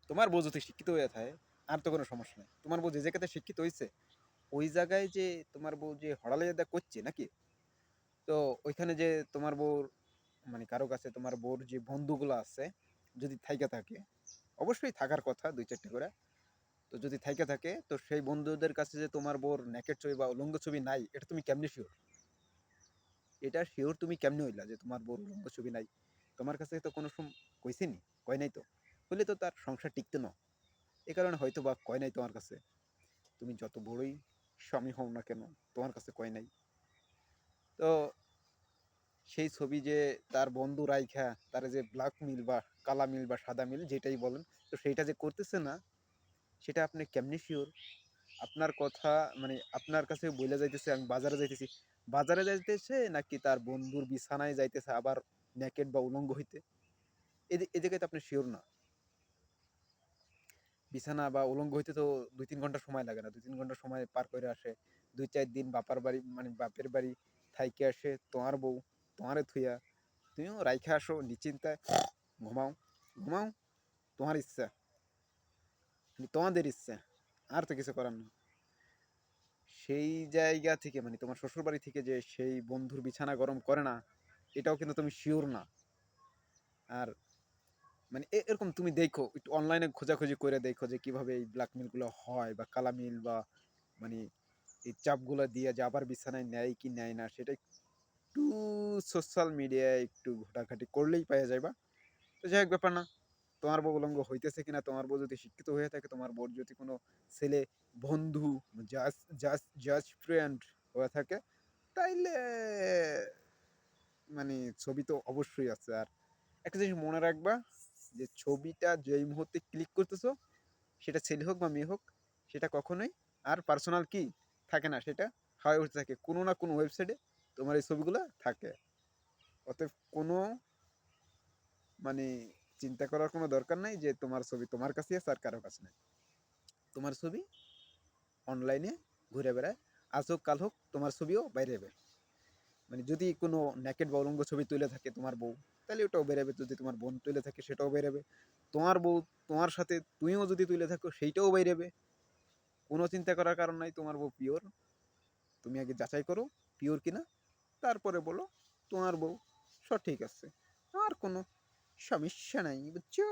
তোমার বউ যদি শিক্ষিত হয়ে থাকে আর তো কোনো সমস্যা নাই। তোমার বউ যে জায়গাতে শিক্ষিত হয়েছে ওই জায়গায় যে তোমার বউ যে হড়ালাইয়া করছে নাকি, তো ওইখানে যে তোমার বউর মানে কারো কাছে তোমার বউর যে বন্ধুগুলো আছে যদি থাইকা থাকে, অবশ্যই থাকার কথা দুই চারটে করে, তো যদি থাইকা থাকে তো সেই বন্ধুদের কাছে যে তোমার বউর নেকের ছবি বা উলঙ্গ ছবি নাই, এটা তুমি কেমনি শিওর? এটা শিওর তুমি কেমনে হইলা যে তোমার বউর উলঙ্গ ছবি নাই? তোমার কাছে তো কোনো কইছেনি, কয় নাই তো, হইলে তো তার সংসার টিকতো না। এ কারণে হয়তো বা কয় নাই তোমার কাছে। তুমি যত বড়ই স্বামী হও না কেন, তোমার কাছে কয় নাই। তো সেই ছবি যে তার বন্ধু রাইখা তারা যে ব্ল্যাক মিল বা কালা মিল বা সাদা মিল যেটাই বলেন, তো সেইটা যে করতেছে না, সেটা আপনি কেমনি শিওর? আপনার কথা মানে আপনার কাছে বইলা যাইতেছে আমি বাজারে যাইতেছি, বাজারে যাইতেছে নাকি তার বন্ধুর বিছানায় যাইতেছে আবার নেকেড বা উলঙ্গ হইতে? এই জায়গায় তো আপনি শিওর না। বিছানা বা উলঙ্গ হইতে তো ২-৩ ঘন্টা সময় লাগে না, ২-৩ ঘন্টা সময় পার করে আসে, ২-৪ দিন বাপার বাড়ি মানে বাপের বাড়ি থাইকে আসে তোমার বউ, তোমারে থুইয়া তুমিও রাইখা আসো নিশ্চিন্তায়, ঘুমাও, ঘুমাও, তোমার ইচ্ছা, মানে তোমাদের ইচ্ছা, আর তো কিছু করার না। সেই জায়গা থেকে মানে তোমার শ্বশুরবাড়ি থেকে যে সেই বন্ধুর বিছানা গরম করে না, এটাও কিন্তু তুমি শিওর না। আর মানে এরকম তুমি দেখো একটু অনলাইনে খোঁজাখুঁজি করে দেখো যে কিভাবে এই ব্ল্যাকমেলগুলো হয় বা কালামিল বা মানে এই চাপগুলো দিয়ে যে আবার বিছানায় নেয় কি নেয় না, সেটা একটু সোশ্যাল মিডিয়ায় একটু ঘাটাঘাটি করলেই পাওয়া যাইবা। তো যাই হোক ব্যাপার না। তোমার বউ উলঙ্গ হইতেছে কিনা, তোমার বউ যদি শিক্ষিত হয়ে থাকে, তোমার বউর যদি কোনো ছেলে বন্ধু জাজ জাজ জাজ ফ্রেন্ড হয়ে থাকে, তাইলে মানে ছবি তো অবশ্যই আছে। আর একটা জিনিস মনে রাখবা, যে ছবিটা যেই মুহূর্তে ক্লিক করতেছো, সেটা ছেলে হোক বা মেয়ে হোক, সেটা কখনোই আর পার্সোনাল কি থাকে না, সেটা হয়ে উঠতে থাকে কোনো না কোনো ওয়েবসাইটে তোমার এই ছবিগুলো থাকে। অতএব কোনো মানে চিন্তা করার কোনো দরকার নাই যে তোমার ছবি তোমার কাছে আছে আর কারো কাছে নাই। তোমার ছবি অনলাইনে ঘুরে বেড়ায়, আজ হোক কাল হোক তোমার ছবিও বাইরে যাবে। মানে যদি কোনো নেকেড বা উলঙ্গ ছবি তুলে থাকে তোমার বউ, তাহলে ওটাও বেরোবে, যদি তোমার বোন তুলে থাকে সেটাও বেরোবে, তোমার বউ তোমার সাথে তুমিও যদি তুলে থাকো সেইটাও বেরোবে। কোনো চিন্তা করার কারণ নাই, তোমার বউ পিওর। তুমি আগে যাচাই করো পিওর কিনা, তারপরে বলো তোমার বউ সঠিক আছে, আর কোনো সমস্যা নাই, বুঝছো?